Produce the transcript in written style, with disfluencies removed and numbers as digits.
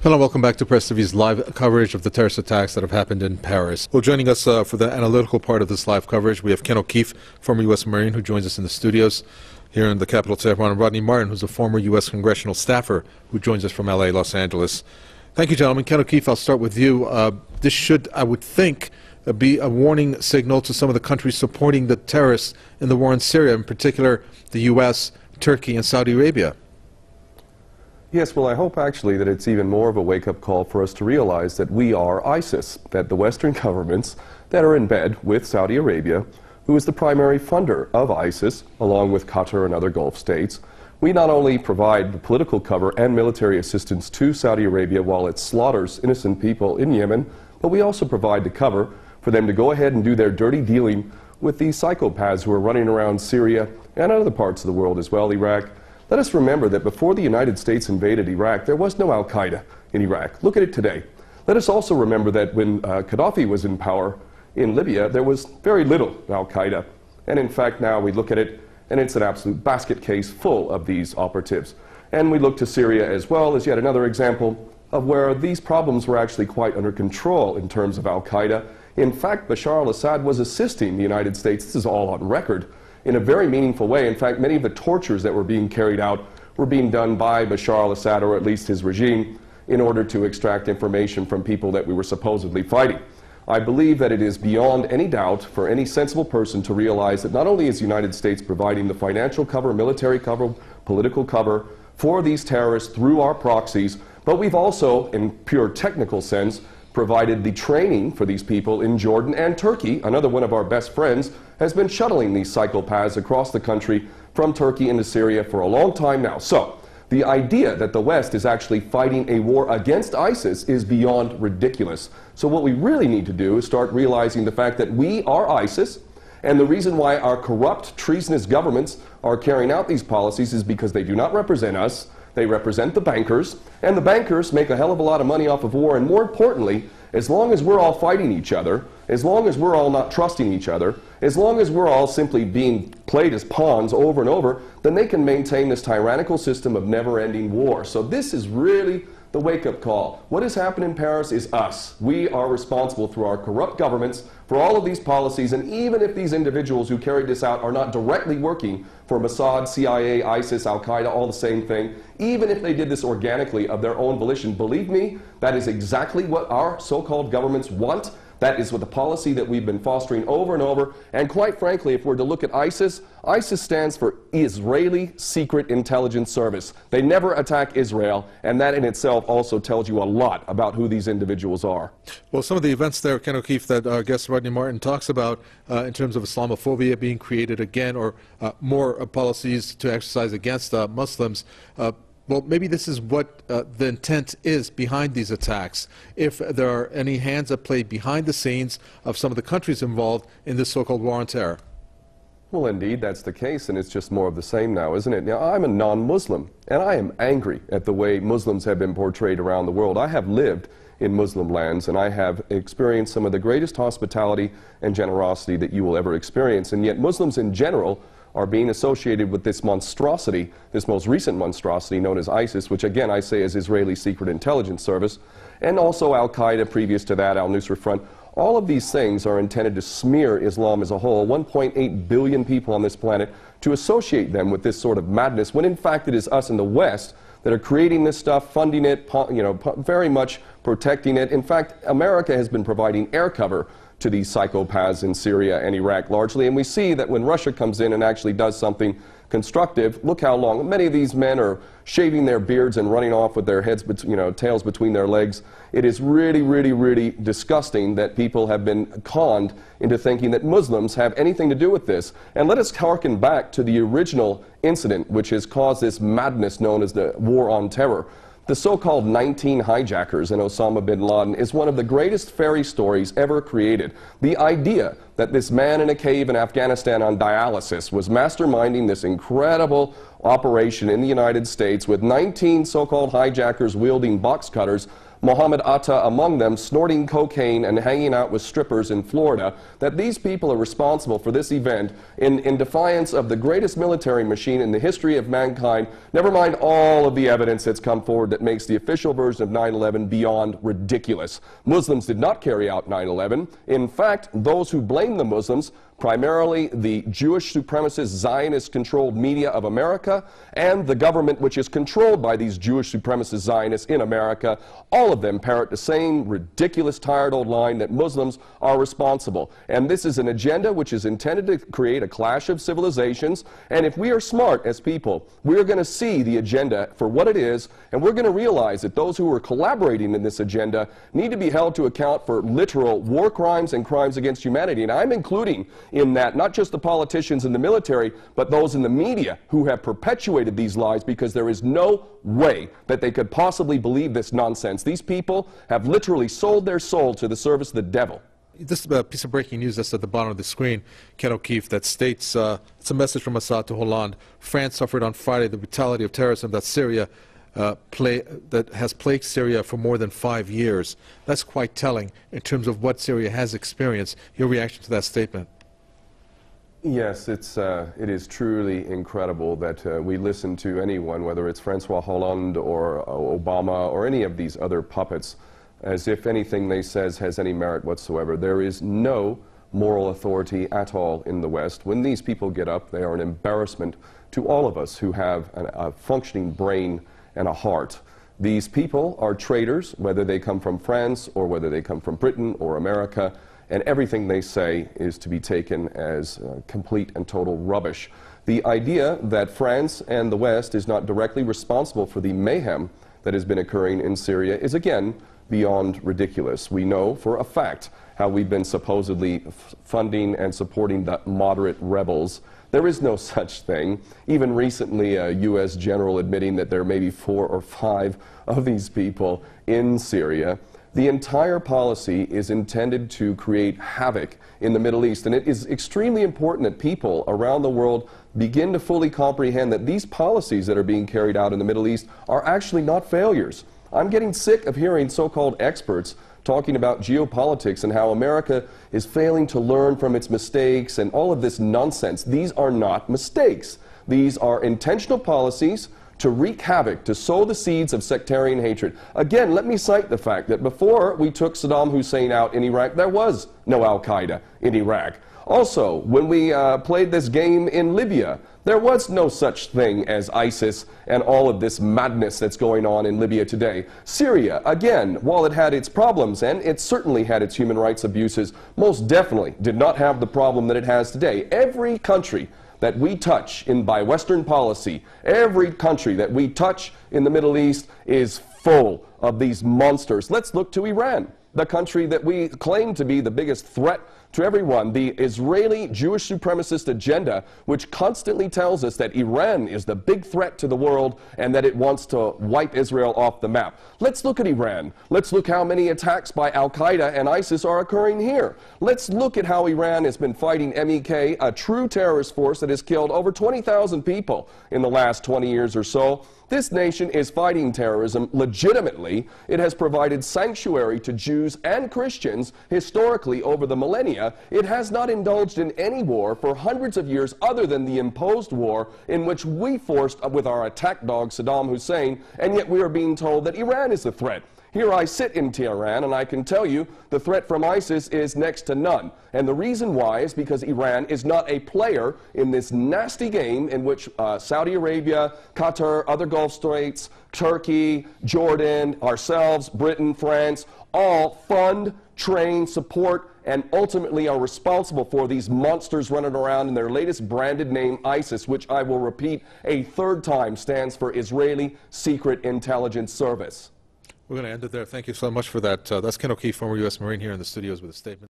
Hello, welcome back to Press TV's live coverage of the terrorist attacks that have happened in Paris. Well, joining us for the analytical part of this live coverage, we have KEEFE, former U.S. Marine, who joins us in the studios here in the capital, Tehran, and Rodney Martin, who's a former U.S. congressional staffer, who joins us from L.A., Los Angeles. Thank you, gentlemen. KEEFE, I'll start with you. This should, I would think, be a warning signal to some of the countries supporting the terrorists in the war in Syria, in particular the U.S., Turkey, and Saudi Arabia. Yes, well, I hope actually that it's even more of a wake-up call for us to realize that we are ISIS, that the Western governments that are in bed with Saudi Arabia, who is the primary funder of ISIS, along with Qatar and other Gulf states, we not only provide the political cover and military assistance to Saudi Arabia while it slaughters innocent people in Yemen, but we also provide the cover for them to go ahead and do their dirty dealing with these psychopaths who are running around Syria and other parts of the world as well, Iraq. Let us remember that before the United States invaded Iraq, there was no Al-Qaeda in Iraq. Look at it today. Let us also remember that when Gaddafi was in power in Libya, there was very little Al-Qaeda. And in fact, now we look at it, and it's an absolute basket case full of these operatives. And we look to Syria as well as yet another example of where these problems were actually quite under control in terms of Al-Qaeda. In fact, Bashar al-Assad was assisting the United States, this is all on record, in a very meaningful way. In fact, many of the tortures that were being carried out were being done by Bashar al-Assad, or at least his regime, in order to extract information from people that we were supposedly fighting. I believe that it is beyond any doubt for any sensible person to realize that not only is the United States providing the financial cover, military cover, political cover for these terrorists through our proxies, but we've also, in pure technical sense, provided the training for these people in Jordan, and Turkey, another one of our best friends, has been shuttling these psychopaths across the country from Turkey into Syria for a long time now. So, the idea that the West is actually fighting a war against ISIS is beyond ridiculous. So what we really need to do is start realizing the fact that we are ISIS, and the reason why our corrupt, treasonous governments are carrying out these policies is because they do not represent us. They represent the bankers, and the bankers make a hell of a lot of money off of war, and more importantly, as long as we're all fighting each other, as long as we're all not trusting each other, as long as we're all simply being played as pawns over and over, then they can maintain this tyrannical system of never-ending war. So this is really the wake-up call. What has happened in Paris is us. We are responsible through our corrupt governments for all of these policies, and even if these individuals who carried this out are not directly working for Mossad, CIA, ISIS, Al-Qaeda, all the same thing, even if they did this organically of their own volition, believe me, that is exactly what our so-called governments want. That is what the policy that we've been fostering over and over. And quite frankly, if we're to look at ISIS, ISIS stands for Israeli Secret Intelligence Service. They never attack Israel, and that in itself also tells you a lot about who these individuals are. Well, some of the events there, KEEFE, that our guest Rodney Martin talks about in terms of Islamophobia being created again, or more policies to exercise against Muslims, well, maybe this is what the intent is behind these attacks, if there are any hands at play behind the scenes of some of the countries involved in this so-called war on terror. Well, indeed, that's the case, and it's just more of the same now, isn't it? Now, I'm a non-Muslim, and I am angry at the way Muslims have been portrayed around the world. I have lived in Muslim lands, and I have experienced some of the greatest hospitality and generosity that you will ever experience, and yet Muslims in general are being associated with this monstrosity, this most recent monstrosity known as ISIS, which again I say is Israeli Secret Intelligence Service, and also Al-Qaeda previous to that, Al-Nusra Front. All of these things are intended to smear Islam as a whole, 1.8 billion people on this planet, to associate them with this sort of madness, when in fact it is us in the West that are creating this stuff, funding it, very much protecting it. In fact, America has been providing air cover to these psychopaths in Syria and Iraq largely, and we see that when Russia comes in and actually does something constructive, look how long many of these men are shaving their beards and running off with their heads, tails between their legs. It is really, really, really disgusting that people have been conned into thinking that Muslims have anything to do with this. And let us harken back to the original incident which has caused this madness known as the War on Terror. The so-called 19 hijackers and Osama bin Laden is one of the greatest fairy stories ever created. The idea that this man in a cave in Afghanistan on dialysis was masterminding this incredible operation in the United States with 19 so-called hijackers wielding box cutters Mohammed Atta among them, snorting cocaine and hanging out with strippers in Florida, that these people are responsible for this event in defiance of the greatest military machine in the history of mankind, never mind all of the evidence that's come forward that makes the official version of 9/11 beyond ridiculous. Muslims did not carry out 9/11. In fact, those who blame the Muslims, primarily the Jewish supremacist Zionist-controlled media of America and the government which is controlled by these Jewish supremacist Zionists in America, all of them parrot the same ridiculous, tired old line that Muslims are responsible. And this is an agenda which is intended to create a clash of civilizations. And if we are smart as people, we're going to see the agenda for what it is, and we're going to realize that those who are collaborating in this agenda need to be held to account for literal war crimes and crimes against humanity. And I'm including in that not just the politicians in the military, but those in the media who have perpetuated these lies, because there is no way that they could possibly believe this nonsense. These people have literally sold their soul to the service of the devil. This piece of breaking news that's at the bottom of the screen, Ken O'Keefe, that states, it's a message from Assad to Hollande. France suffered on Friday the brutality of terrorism that that has plagued Syria for more than 5 years. That's quite telling in terms of what Syria has experienced. Your reaction to that statement? Yes, it is truly incredible that we listen to anyone, whether it's Francois Hollande or Obama or any of these other puppets, as if anything they says has any merit whatsoever. There is no moral authority at all in the West. When these people get up, they are an embarrassment to all of us who have a functioning brain and a heart. These people are traitors, whether they come from France or whether they come from Britain or America. And everything they say is to be taken as complete and total rubbish. The idea that France and the West is not directly responsible for the mayhem that has been occurring in Syria is again beyond ridiculous. We know for a fact how we've been supposedly funding and supporting the moderate rebels. There is no such thing. Even recently, a U.S. general admitting that there may be 4 or 5 of these people in Syria. The entire policy is intended to create havoc in the Middle East, and it is extremely important that people around the world begin to fully comprehend that these policies that are being carried out in the Middle East are actually not failures. I'm getting sick of hearing so-called experts talking about geopolitics and how America is failing to learn from its mistakes and all of this nonsense. These are not mistakes. These are intentional policies to wreak havoc, to sow the seeds of sectarian hatred. Again, let me cite the fact that before we took Saddam Hussein out in Iraq, there was no Al-Qaeda in Iraq. Also, when we played this game in Libya, there was no such thing as ISIS and all of this madness that's going on in Libya today. Syria, again, while it had its problems, and it certainly had its human rights abuses, most definitely did not have the problem that it has today. Every country that we touch by Western policy, every country that we touch in the Middle East is full of these monsters. Let's look to Iran, the country that we claim to be the biggest threat to everyone, the Israeli Jewish supremacist agenda, which constantly tells us that Iran is the big threat to the world and that it wants to wipe Israel off the map. Let's look at Iran. Let's look how many attacks by Al-Qaeda and ISIS are occurring here. Let's look at how Iran has been fighting MEK, a true terrorist force that has killed over 20,000 people in the last 20 years or so. This nation is fighting terrorism legitimately. It has provided sanctuary to Jews and Christians historically over the millennia. It has not indulged in any war for hundreds of years other than the imposed war in which we forced with our attack dog Saddam Hussein, and yet we are being told that Iran is the threat. Here I sit in Tehran, and I can tell you the threat from ISIS is next to none. And the reason why is because Iran is not a player in this nasty game in which Saudi Arabia, Qatar, other Gulf states, Turkey, Jordan, ourselves, Britain, France, all fund, train, support, and ultimately are responsible for these monsters running around in their latest branded name, ISIS, which I will repeat a third time stands for Israeli Secret Intelligence Service. We're going to end it there. Thank you so much for that. That's Ken O'Keefe, former U.S. Marine, here in the studios with a statement.